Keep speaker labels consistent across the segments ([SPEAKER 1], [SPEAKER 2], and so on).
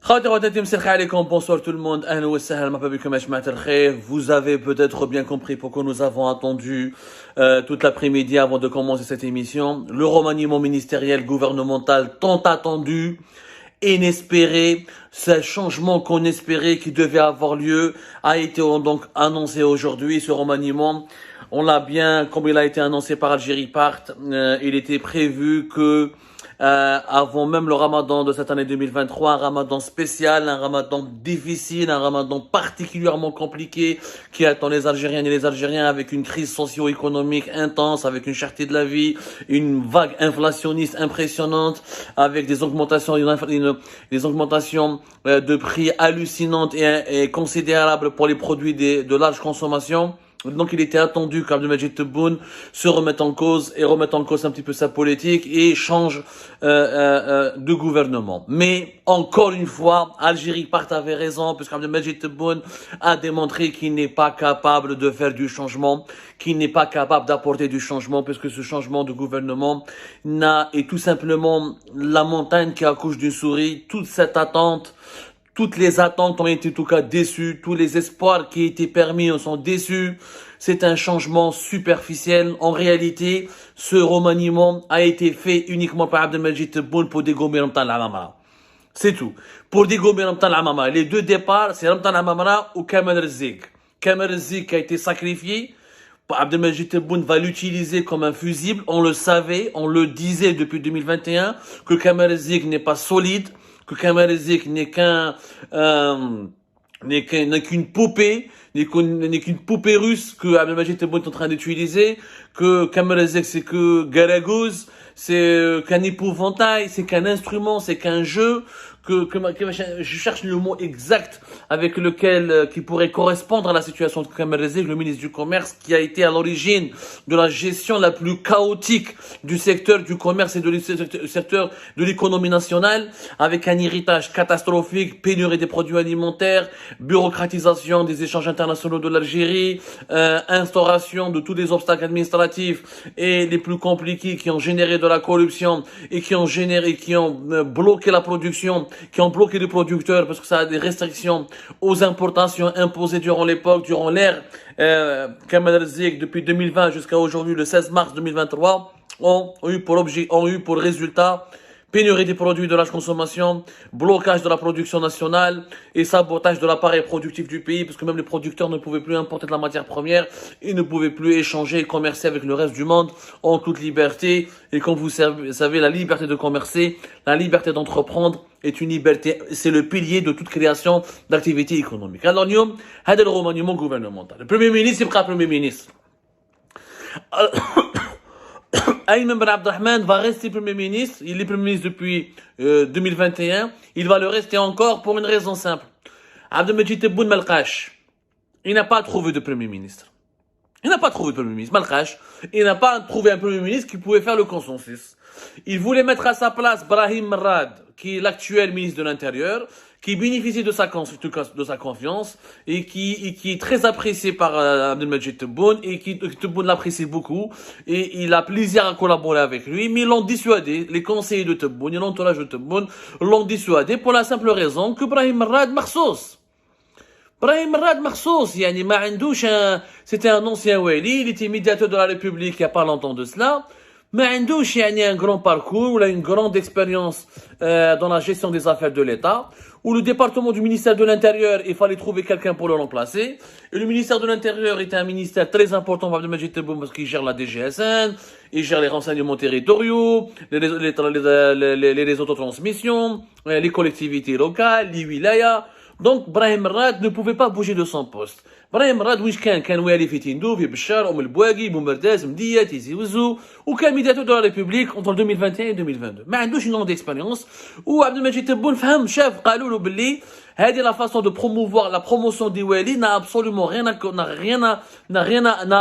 [SPEAKER 1] Bonsoir tout le monde. Vous avez peut-être bien compris pourquoi nous avons attendu toute l'après-midi avant de commencer cette émission. Le remaniement ministériel gouvernemental tant attendu, inespéré, ce changement qu'on espérait qui devait avoir lieu a été donc annoncé aujourd'hui. Ce remaniement, on l'a bien, comme il a été annoncé par Algérie Part, il était prévu que avant même le ramadan de cette année 2023, un ramadan spécial, un ramadan difficile, un ramadan particulièrement compliqué qui attend les Algériennes et les Algériens avec une crise socio-économique intense, avec une cherté de la vie, une vague inflationniste impressionnante, avec des augmentations, des augmentations de prix hallucinantes et considérables pour les produits de large consommation. Donc il était attendu qu'Abdelmadjid Tebboune se remette en cause et remette en cause un petit peu sa politique et change de gouvernement. Mais encore une fois, Algérie Part avait raison puisque Abdelmadjid Tebboune a démontré qu'il n'est pas capable de faire du changement, qu'il n'est pas capable d'apporter du changement puisque ce changement de gouvernement est tout simplement la montagne qui accouche d'une souris. Toute cette attente, toutes les attentes ont été en tout cas déçues, tous les espoirs qui étaient permis sont déçus. C'est un changement superficiel. En réalité, ce remaniement a été fait uniquement par Abdelmadjid Tebboune pour dégommer Ramtan Lamamra. C'est tout. Pour dégommer Ramtan Lamamra. Les deux départs, c'est Ramtan Lamamra ou Kamel Rizig. Kamel Rizig a été sacrifié. Abdelmadjid Tebboune va l'utiliser comme un fusible. On le savait, on le disait depuis 2021 que Kamel Rizig n'est pas solide, que Kamel Rizig n'est qu'une poupée, n'est qu'une poupée russe que Abdelmadjid Tebboune est en train d'utiliser, que Kamel Rizig c'est que Garagouz, c'est qu'un épouvantail, c'est qu'un instrument, c'est qu'un jeu, je cherche le mot exact avec lequel, qui pourrait correspondre à la situation de Kamel Rizig, le ministre du Commerce, qui a été à l'origine de la gestion la plus chaotique du secteur du commerce et du secteur de l'économie nationale, avec un héritage catastrophique, pénurie des produits alimentaires, bureaucratisation des échanges internationaux de l'Algérie, instauration de tous les obstacles administratifs et les plus compliqués qui ont généré de la corruption et qui ont bloqué la production, qui ont bloqué les producteurs parce que ça a des restrictions aux importations imposées durant l'ère Kamel Rizig depuis 2020 jusqu'à aujourd'hui, le 16 mars 2023, ont eu pour résultat pénurie des produits de large consommation, blocage de la production nationale et sabotage de l'appareil productif du pays parce que même les producteurs ne pouvaient plus importer de la matière première, ils ne pouvaient plus échanger et commercer avec le reste du monde en toute liberté. Et comme vous savez, la liberté de commercer, la liberté d'entreprendre est une liberté, c'est le pilier de toute création d'activité économique. Alors, nous, c'est le remaniement gouvernemental. Le Premier ministre, c'est pas le Premier ministre. Ayman Ben Abdelrahman va rester Premier ministre. Il est Premier ministre depuis 2021. Il va le rester encore pour une raison simple. Abdelmadjid Tebboune Malkash, il n'a pas trouvé de Premier ministre. Il n'a pas trouvé de Premier ministre. Malkash, il n'a pas trouvé un Premier ministre qui pouvait faire le consensus. Il voulait mettre à sa place Brahim Merad, qui est l'actuel ministre de l'Intérieur, qui bénéficie de sa confiance et qui est très apprécié par Abdelmadjid Tebboune et qui Tebboune l'apprécie beaucoup et il a plaisir à collaborer avec lui, mais ils l'ont dissuadé, les conseillers de Tebboune et l'entourage de Tebboune l'ont dissuadé pour la simple raison que Brahim Merad Marsos. Brahim Merad Marsos, yani c'était un ancien wali, il était médiateur de la République il n'y a pas longtemps de cela. Mais il y a un grand parcours, une grande expérience dans la gestion des affaires de l'État, où le département du ministère de l'Intérieur, il fallait trouver quelqu'un pour le remplacer. Et le ministère de l'Intérieur était un ministère très important pour Abdelmadjid Tebboune parce qu'il gère la DGSN, il gère les renseignements territoriaux, les réseaux de transmission, les collectivités locales, les wilayas. Donc, Brahim Merad ne pouvait pas bouger de son poste. Brahim Merad, ويش كان والي في تندوف في بشار البواقي بومرداس مدية تيزي وزو وكان médiateur de la République entre 2021 et 2022. ما عندوش une grande expérience. وعبدالمجيد تبون فهم شاف قالوا له باللي هذه la façon de promouvoir la promotion des wali n'a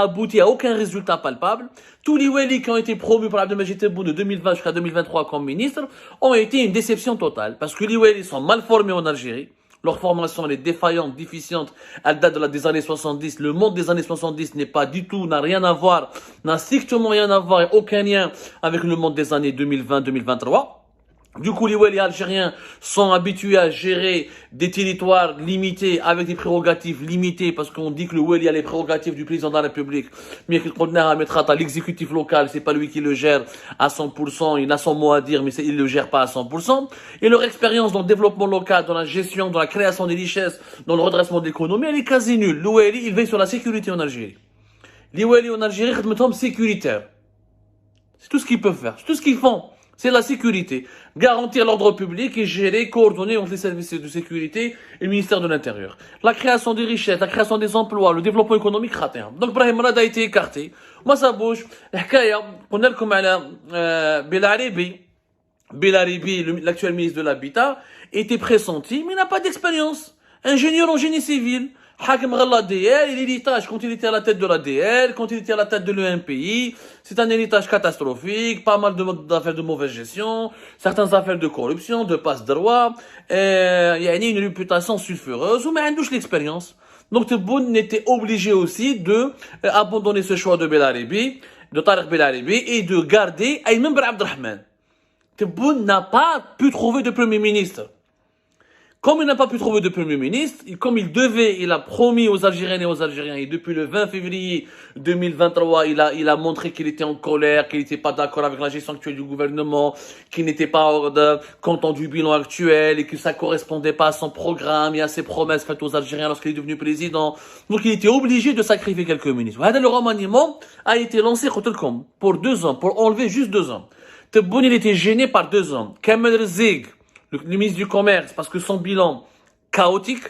[SPEAKER 1] abouti à aucun résultat palpable. Tous les wali qui ont été promus par Abdelmadjid Tebboune de 2020 jusqu'à 2023 comme ministre ont été une déception totale parce que les wali sont mal formés en Algérie. Leur formation, elle est défaillante, déficiente. Elle date des années 70. Le monde des années 70 n'est pas du tout, n'a rien à voir, n'a strictement rien à voir et aucun lien avec le monde des années 2020-2023. Du coup, les wali algériens sont habitués à gérer des territoires limités avec des prérogatives limitées parce qu'on dit que le wali a les prérogatives du président de la République. Mais l'exécutif local, c'est pas lui qui le gère à 100%, il a son mot à dire, mais il le gère pas à 100%. Et leur expérience dans le développement local, dans la gestion, dans la création des richesses, dans le redressement de l'économie, elle est quasi nulle. Le wali, il veille sur la sécurité en Algérie. Les wali en Algérie, ils sécuritaires. C'est tout ce qu'ils peuvent faire. C'est tout ce qu'ils font. C'est la sécurité. Garantir l'ordre public et gérer, coordonner entre les services de sécurité et le ministère de l'Intérieur. La création des richesses, la création des emplois, le développement économique, raté. Donc, Brahim Rad a été écarté. Moi, ça bouge. On a comme Belaribi, l'actuel ministre de l'Habitat, était pressenti, mais il n'a pas d'expérience. Ingénieur en génie civil. Hakim l'ADL, l'héritage, quand il était à la tête de l'ADL, quand il était à la tête de l'EMPI, c'est un héritage catastrophique, pas mal d'affaires de mauvaise gestion, certaines affaires de corruption, de passe-droit, il y a une réputation sulfureuse, mais il n'a l'expérience. Donc Tebboune était obligé aussi de abandonner ce choix de Belaribi, de Tariq Belaribi, et de garder Ayman Ben Abdelrahman. Tebboune n'a pas pu trouver de premier ministre. Comme il n'a pas pu trouver de Premier ministre, comme il devait, il a promis aux Algériennes et aux Algériens, et depuis le 20 février 2023, il a montré qu'il était en colère, qu'il n'était pas d'accord avec la gestion actuelle du gouvernement, qu'il n'était pas content du bilan actuel, et que ça correspondait pas à son programme et à ses promesses faites aux Algériens lorsqu'il est devenu président. Donc il était obligé de sacrifier quelques ministres. Le remaniement a été lancé pour 2 ans, pour enlever juste 2 ans. Tebboune, il était gêné par 2 ans. Kamel Rzig, le ministre du Commerce, parce que son bilan chaotique,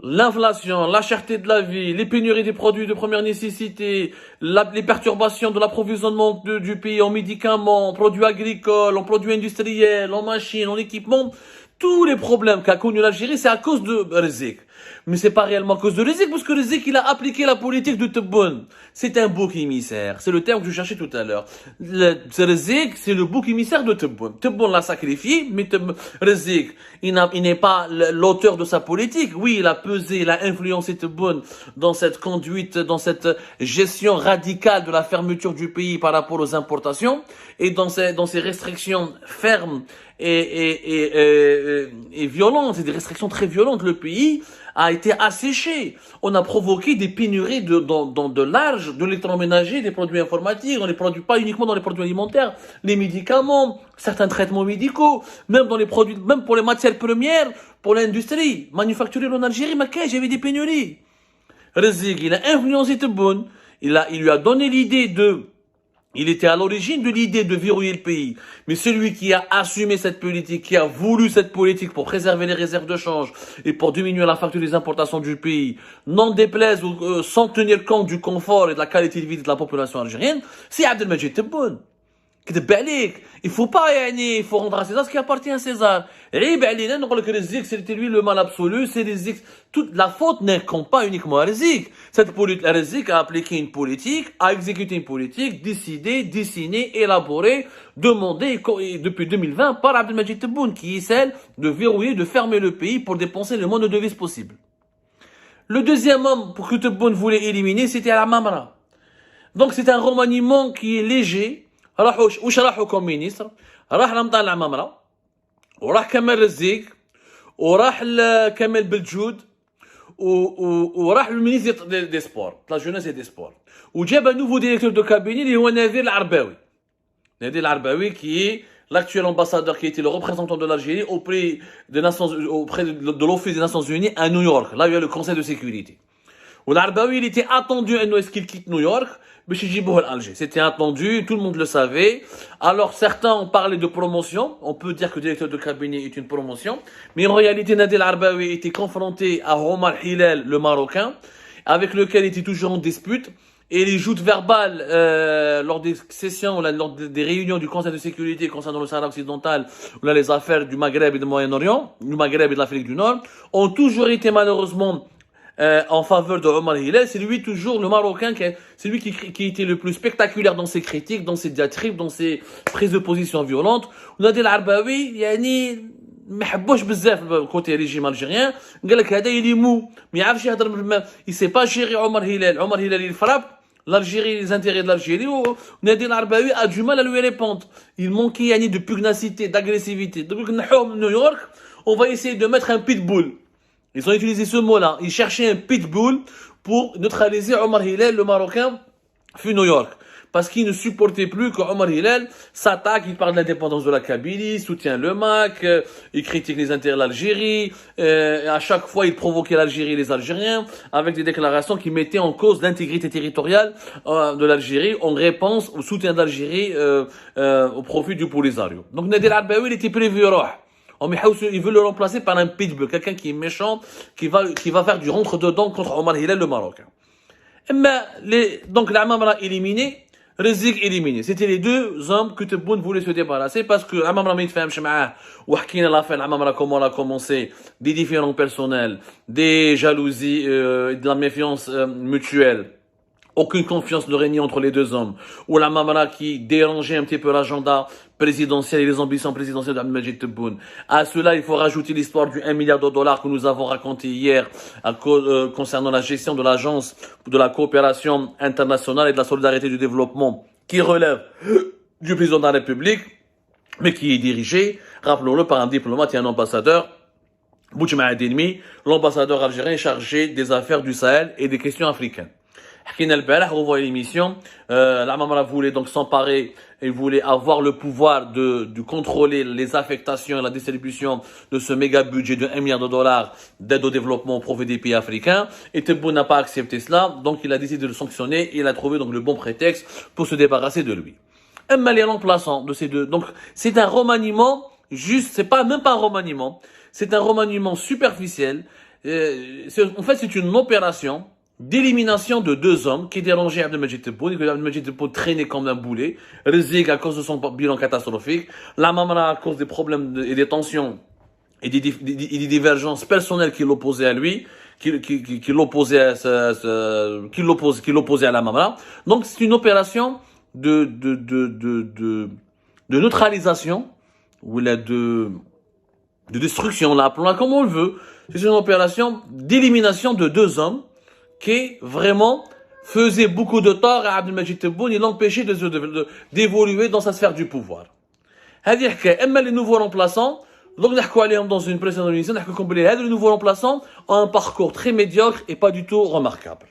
[SPEAKER 1] l'inflation, la cherté de la vie, les pénuries des produits de première nécessité, les perturbations de l'approvisionnement du pays en médicaments, en produits agricoles, en produits industriels, en machines, en équipements, tous les problèmes qu'a connu l'Algérie, c'est à cause de Rzig. Mais c'est pas réellement à cause de Rzig, parce que Rzig, il a appliqué la politique de Tebboune. C'est un bouc émissaire. C'est le terme que je cherchais tout à l'heure. Rzig, c'est le bouc émissaire de Tebboune. Tebboune l'a sacrifié, mais Rzig, il n'est pas l'auteur de sa politique. Oui, il a pesé, il a influencé Tebboune dans cette conduite, dans cette gestion radicale de la fermeture du pays par rapport aux importations, et dans ces restrictions fermes et violentes, c'est des restrictions très violentes. Le pays a été asséché. On a provoqué des pénuries de large, de l'électroménager, des produits informatiques, dans les produits, pas uniquement dans les produits alimentaires, les médicaments, certains traitements médicaux, même dans les produits, même pour les matières premières, pour l'industrie manufacturière en Algérie, j'avais des pénuries. Rzig, il a influencé Tebboune, il lui a donné il était à l'origine de l'idée de verrouiller le pays. Mais celui qui a assumé cette politique, qui a voulu cette politique pour préserver les réserves de change et pour diminuer la facture des importations du pays, n'en déplaise ou sans tenir compte du confort et de la qualité de vie de la population algérienne, c'est Abdelmajid Tebboune. Il faut pas il faut rendre à César ce qui appartient à César. C'était lui le mal absolu, c'est Rzig. Toute la faute n'incombe pas uniquement à Rzig. Rzig a appliqué une politique, a exécuté une politique, décidée, dessinée, élaborée, demandée depuis 2020 par Abdelmajid Tebboune, qui est celle de verrouiller, de fermer le pays pour dépenser le moins de devises possible. Le deuxième homme pour que Tebboune voulait éliminer, c'était Al-Mamra. Donc c'est un remaniement qui est léger. واش راحوا كوم مينيستر راح رمضان العمامرة وراح كمال رزيق وراح كمال بلجود وراح المينيستر دي سبور لا جوناس دي سبور وجاب un nouveau directeur de cabinet اللي هو نادر العرباوي. نادر العرباوي qui est l'actuel ambassadeur qui était le représentant de l'Algérie auprès de l'Office des Nations Unies à New York. Là, il y a le Conseil de sécurité. والعرباوي il était attendu est-ce qu'il quitte New York. C'était attendu, tout le monde le savait. Alors certains ont parlé de promotion, on peut dire que le directeur de cabinet est une promotion, mais en réalité Nadir Arbaoui était confronté à Omar Hilal, le Marocain, avec lequel il était toujours en dispute, et les joutes verbales lors des sessions, lors des réunions du Conseil de sécurité concernant le Sahara occidental, ou là les affaires du Maghreb et du Moyen-Orient, du Maghreb et de l'Afrique du Nord, ont toujours été malheureusement en faveur de Omar Hilal. C'est lui toujours, le Marocain, c'est lui qui était le plus spectaculaire dans ses critiques, dans ses diatribes, dans ses prises de position violentes. Nadir Arbaoui, ما حبوش بزاف côté régime algérien. قال لك هذا il est mou, ما يعرفش يهضر, il sait pas gérer Omar Hilal. Omar Hilal il frappe, l'Algérie, les intérêts de l'Algérie, Nadir Arbaoui a du mal à lui répondre. Il manquait de pugnacité, d'agressivité. Depuis que New York, on va essayer de mettre un pitbull. Ils ont utilisé ce mot-là. Ils cherchaient un pitbull pour neutraliser Omar Hillel, le Marocain, fut New York. Parce qu'il ne supportait plus que Omar Hillel s'attaque, il parle de l'indépendance de la Kabylie, soutient le MAC, il critique les intérêts de l'Algérie, et à chaque fois il provoquait l'Algérie et les Algériens avec des déclarations qui mettaient en cause l'intégrité territoriale de l'Algérie en réponse au soutien de l'Algérie au profit du Polisario. Donc Nadir Arbaoui, il était prévu il veut le remplacer par un pitbull, quelqu'un qui est méchant, qui va faire du rentre-dedans contre Omar Hillel, le Marocain. Donc l'Amamra éliminé, Rezik éliminé. C'était les deux hommes que Tebboune voulait se débarrasser parce que l'Amamra m'a fait un ou Hakina l'a fait, l'Amamra comment elle a commencé, des différends personnels, des jalousies, de la méfiance mutuelle. Aucune confiance ne régnait entre les deux hommes. Ou la Mamara qui dérangeait un petit peu l'agenda présidentiel et les ambitions présidentielles d'Abdelmajid Tebboune. À cela, il faut rajouter l'histoire du 1 milliard de dollars que nous avons raconté hier concernant la gestion de l'agence de la coopération internationale et de la solidarité du développement qui relève du président de la République, mais qui est dirigé, rappelons-le, par un diplomate et un ambassadeur, Boutchma Adelmi, l'ambassadeur algérien chargé des affaires du Sahel et des questions africaines. Hakina al-Barah, on voit l'émission, l'Amamra voulait donc s'emparer et voulait avoir le pouvoir de contrôler les affectations et la distribution de ce méga budget de 1 milliard de dollars d'aide au développement au profit des pays africains. Et Tebboune n'a pas accepté cela, donc il a décidé de le sanctionner et il a trouvé donc le bon prétexte pour se débarrasser de lui. Les remplaçants de ces deux, donc c'est un remaniement juste, c'est pas même pas un remaniement, c'est un remaniement superficiel. En fait, c'est une opération d'élimination de deux hommes qui dérangeaient Abdelmajid Tebboune et que Abdelmajid Tebboune traînait comme un boulet. Rezik à cause de son bilan catastrophique. La Mamra à cause des problèmes et des tensions et des divergences personnelles qui l'opposaient à lui, qui l'opposaient à la Mamra. Donc c'est une opération de neutralisation ou de destruction, là, appelons-la comme on le veut. C'est une opération d'élimination de deux hommes qui vraiment faisait beaucoup de tort à Abdelmajid Tebboune et l'empêchait d'évoluer dans sa sphère du pouvoir. هذه حكاية. أما les nouveaux remplaçants, donc نحكوا عليهم dans une précédente émission, نحكوا لكم بلي هذا les nouveaux remplaçants ont un parcours très médiocre et pas du tout remarquable.